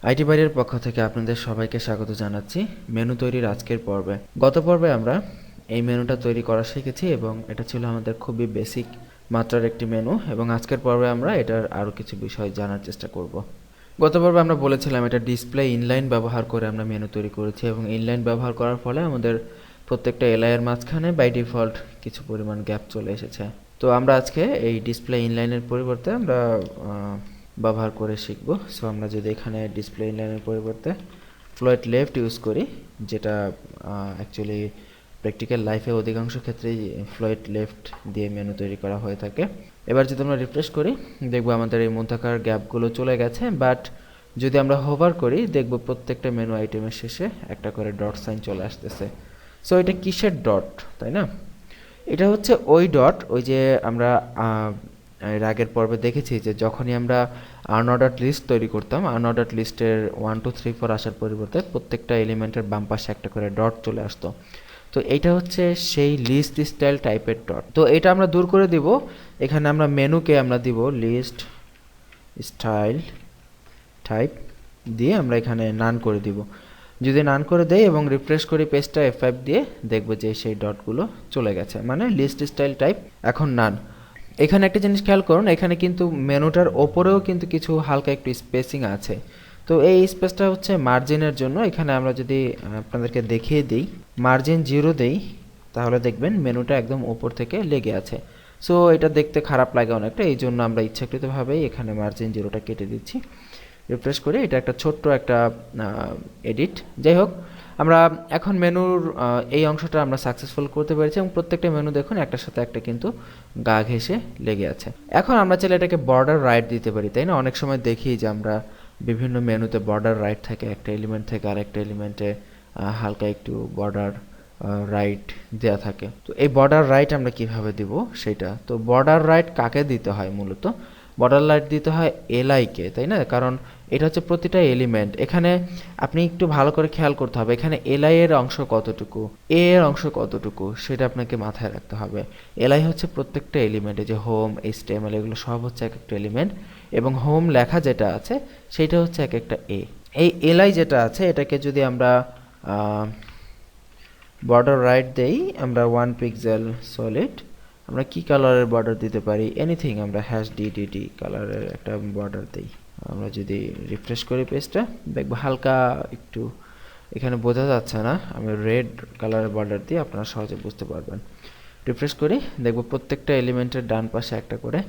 IT বাইরের পক্ষ থেকে আপনাদের সবাইকে স্বাগত জানাচ্ছি মেনু তৈরির আজকের পর্বে। গত পর্বে আমরা এই মেনুটা তৈরি করা শিখেছি এবং এটা ছিল আমাদের খুবই বেসিক মাত্রার একটি মেনু, এবং আজকের পর্বে আমরা এটার আরও কিছু বিষয় জানার চেষ্টা করব। গত পর্বে আমরা বলেছিলাম এটা ডিসপ্লে ইনলাইন ব্যবহার করে আমরা মেনু তৈরি করেছি, এবং ইনলাইন ব্যবহার করার ফলে আমাদের প্রত্যেকটা এলআইয়ের মাঝখানে বাই ডিফল্ট কিছু পরিমাণ গ্যাপ চলে এসেছে। তো আমরা আজকে এই ডিসপ্লে ইনলাইনের পরিবর্তে আমরা ব্যবহার করে শিখব। সো আমরা যদি এখানে ডিসপ্লে ইনলাইনের পরিবর্তে ফ্লোট লেফট ইউজ করি, যেটা অ্যাকচুয়ালি প্র্যাকটিক্যাল লাইফে অধিকাংশ ক্ষেত্রেই ফ্লোট লেফট দিয়ে মেনু তৈরি করা হয়ে থাকে। এবার যদি আমরা রিফ্রেশ করি দেখব আমাদের এই মূলতাকার গ্যাপগুলো চলে গেছে, বাট যদি আমরা হোভার করি দেখব প্রত্যেকটা মেনু আইটেমের শেষে একটা করে ডট সাইন চলে আসতেছে। সো এটা কিসের ডট, তাই না? এটা হচ্ছে ওই ডট, ওই যে আমরা এর আগের পর্বে দেখেছি যে যখনই আমরা আনঅর্ডার্ড লিস্ট তৈরি করতাম, আনঅর্ডার্ড লিস্টের 1 2 3 4 আসার পরিবর্তে প্রত্যেকটা এলিমেন্টের বাম পাশে একটা করে ডট চলে আসতো। তো এইটা হচ্ছে সেই লিস্ট স্টাইল টাইপের ডট। তো এটা আমরা দূর করে দিব। এখানে আমরা মেনুকে আমরা দিব লিস্ট স্টাইল টাইপ দিয়ে আমরা এখানে নান করে দিব। যদি নান করে দেই এবং রিফ্রেশ করি পেজটা F5 দিয়ে, দেখব যে সেই ডটগুলো চলে গেছে, মানে লিস্ট স্টাইল টাইপ এখন নান। এখানে একটা জিনিস খেয়াল করুন, এখানে কিন্তু মেনুটার ওপরেও কিন্তু কিছু হালকা একটু স্পেসিং আছে। তো এই স্পেসটা হচ্ছে মার্জিনের জন্য। এখানে আমরা যদি আপনাদেরকে দেখিয়ে দিই, মার্জিন 0 দেই, তাহলে দেখবেন মেনুটা একদম ওপর থেকে লেগে আছে। সো এটা দেখতে খারাপ লাগে অনেকটা, এই জন্য আমরা ইচ্ছাকৃতভাবেই এখানে মার্জিন 0টা কেটে দিচ্ছি। রিফ্রেশ করে এটা একটা ছোট্ট একটা এডিট। যাই হোক, আমরা এখন মেনুর এই অংশটা আমরা সাকসেসফুল করতে পেরেছি, এবং প্রত্যেকটা মেনু দেখুন একটার সাথে একটা কিন্তু গা ঘেঁষে লেগে আছে। এখন আমরা চাইলে এটাকে বর্ডার রাইট দিতে পারি, তাই না? অনেক সময় দেখি যে আমরা বিভিন্ন মেনুতে বর্ডার রাইট থাকে, একটা এলিমেন্ট থেকে আরেকটা এলিমেন্টে হালকা একটু বর্ডার রাইট দেয়া থাকে। তো এই বর্ডার রাইট আমরা কিভাবে দিব সেটা, তো বর্ডার রাইট কাকে দিতে হয়? মূলত বর্ডার রাইট দিতে হয় এলআইকে, তাই না? কারণ এটা হচ্ছে প্রতিটা এলিমেন্ট। এখানে আপনি একটু ভালো করে খেয়াল করতে হবে, এখানে এলআই এর অংশ কতটুকু, এ এর অংশ কতটুকু, সেটা আপনাকে মাথায় রাখতে হবে। এলআই হচ্ছে প্রত্যেকটা এলিমেন্ট, এই যে হোম, HTML এগুলো সব হচ্ছে এক একটা এলিমেন্ট, এবং হোম লেখা যেটা আছে সেইটা হচ্ছে এক একটা এ। এই এলআই যেটা আছে এটাকে যদি আমরা বর্ডার রাইট দেই, আমরা 1 পিক্সেল সলিড, আমরা কি কালারের বর্ডার দিতে পারি? এনিথিং, আমরা #DDD কালারের একটা বর্ডার দেই। আমরা যদি রিফ্রেশ করি পেজটা দেখবো হালকা একটু এখানে বোঝা যাচ্ছে না, আমি রেড কালারের বর্ডার দিয়ে আপনারা সহজে বুঝতে পারবেন। রিফ্রেশ করি দেখবো প্রত্যেকটা এলিমেন্টের ডান পাশে একটা করে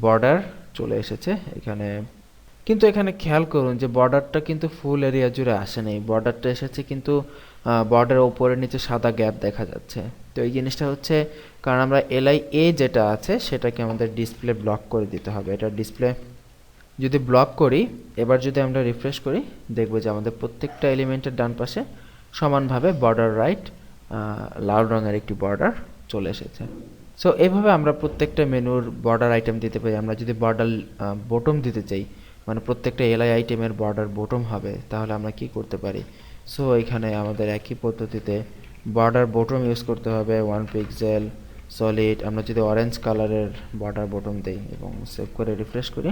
বর্ডার চলে এসেছে এখানে। কিন্তু এখানে খেয়াল করুন যে বর্ডারটা কিন্তু ফুল এরিয়া জুড়ে আসে নাই, বর্ডারটা এসেছে কিন্তু বর্ডারের উপরে নিচে সাদা গ্যাপ দেখা যাচ্ছে। তো এই জিনিসটা হচ্ছে কারণ আমরা LIA যেটা আছে সেটাকে আমাদের ডিসপ্লে ব্লক করে দিতে হবে। এটা ডিসপ্লে যদি ব্লক করি, এবার যদি আমরা রিফ্রেশ করি দেখবো যে আমাদের প্রত্যেকটা এলিমেন্টের ডান পাশে সমানভাবে বর্ডার রাইট লাল রঙের একটি বর্ডার চলে এসেছে। সো এইভাবে আমরা প্রত্যেকটা মেনুর বর্ডার আইটেম দিতে পারি। আমরা যদি বর্ডার বটম দিতে চাই, মানে প্রত্যেকটা LI আইটেমের বর্ডার বটম হবে, তাহলে আমরা কি করতে পারি? সো এখানে আমাদের একই পদ্ধতিতে বর্ডার বটম ইউজ করতে হবে, 1 পিক্সেল সলিড। আমরা যদি অরেঞ্জ কালারের বর্ডার বটম দেই এবং সেভ করে রিফ্রেশ করি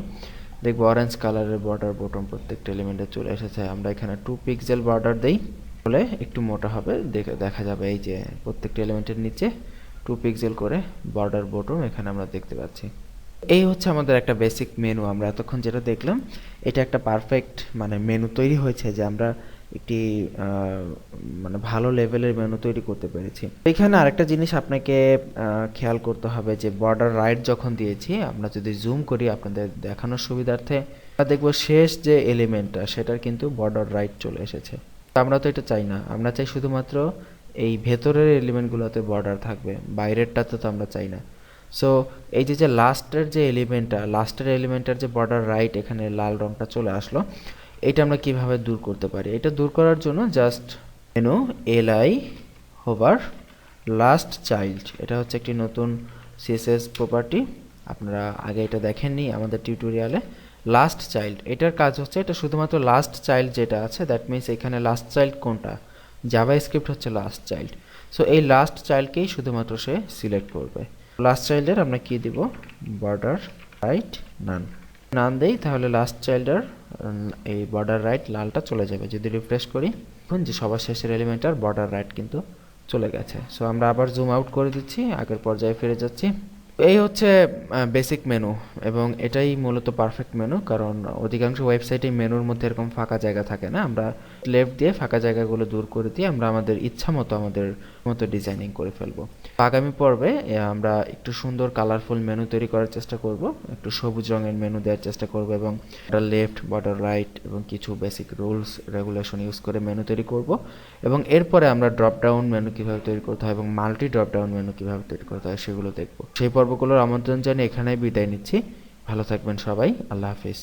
দেখব অরেঞ্জ কালারের বর্ডার বটম প্রত্যেকটা এলিমেন্টে চলে এসেছে। আমরা এখানে 2 পিক্সেল বর্ডার দেই, বলে একটু মোটা হবে, দেখা যাবে এই যে প্রত্যেকটা এলিমেন্টের নিচে 2 পিক্সেল করে বর্ডার বটম এখানে আমরা দেখতে পাচ্ছি। এই হচ্ছে আমাদের একটা বেসিক মেনু। আমরা এতক্ষণ যেটা দেখলাম এটা একটা পারফেক্ট মানে মেনু তৈরি হয়েছে, যে আমরা একটি মানে ভালো লেভেলের মেনু তৈরি করতে পেরেছি। এখানে আরেকটা জিনিস আপনাকে খেয়াল করতে হবে যে বর্ডার রাইট যখন দিয়েছি, আমরা যদি জুম করি আপনাদের দেখানোর সুবিধার্থে দেখব শেষ যে এলিমেন্টটা সেটার কিন্তু বর্ডার রাইট চলে এসেছে। আমরা তো এটা চাই না, আমরা চাই শুধুমাত্র এই ভেতরের এলিমেন্টগুলোতে বর্ডার থাকবে, বাইরেরটাতে তো আমরা চাই না। সো এই যে লাস্টের যে এলিমেন্টটা, লাস্টের এলিমেন্টের যে বর্ডার রাইট এখানে লাল রঙটা চলে আসলো, এটা আমরা কিভাবে দূর করতে পারি? এটা দূর করার জন্য just menu LI hover last child, এটা হচ্ছে একটি নতুন CSS প্রপার্টি। আপনারা আগে এটা দেখেননি আমাদের টিউটোরিয়ালে। লাস্ট চাইল্ড এটার কাজ হচ্ছে, এটা শুধুমাত্র লাস্ট চাইল্ড যেটা আছে, দ্যাট মিনস এখানে লাস্ট চাইল্ড কোনটা, জাভাস্ক্রিপ্ট হচ্ছে লাস্ট চাইল্ড। সো এই লাস্ট চাইল্ডকেই শুধুমাত্র সে সিলেক্ট করবে। লাস্ট চাইল্ডের আমরা কি দিব, বর্ডার রাইট নান নান দেই, তাহলে লাস্ট চাইল্ডের এই বর্ডার রাইট লালটা চলে যাবে। যদি রিফ্রেশ করি দেখুন যে সবার শেষের এলিমেন্টার বর্ডার রাইট কিন্তু চলে গেছে। সো আমরা আবার জুম আউট করে দিচ্ছি, আগের পর্যায়ে ফিরে যাচ্ছি। এই হচ্ছে বেসিক মেনু, এবং এটাই মূলত পারফেক্ট মেনু, কারণ অধিকাংশ ওয়েবসাইটে মেনুর মধ্যে এরকম ফাঁকা জায়গা থাকে না। আমরা লেফট দিয়ে ফাঁকা জায়গাগুলো দূর করে দিয়ে আমরা আমাদের ইচ্ছা মতো আমাদের মতো ডিজাইনিং করে ফেলবো। আগামী পর্বে আমরা একটু সুন্দর কালারফুল মেনু তৈরি করার চেষ্টা করব, একটু সবুজ রঙের মেনু দেওয়ার চেষ্টা করব, এবং লেফট, বর্ডার রাইট এবং কিছু বেসিক রুলস রেগুলেশন ইউজ করে মেনু তৈরি করব। এবং এরপরে আমরা ড্রপ ডাউন মেনু কীভাবে তৈরি করতে হয় এবং মাল্টি ড্রপ ডাউন মেনু কীভাবে তৈরি করতে হয় সেগুলো দেখব। সেই পর্বগুলোর আমন্ত্রণ জানিয়ে এখানেই বিদায় নিচ্ছি। ভালো থাকবেন সবাই, আল্লাহ হাফিজ।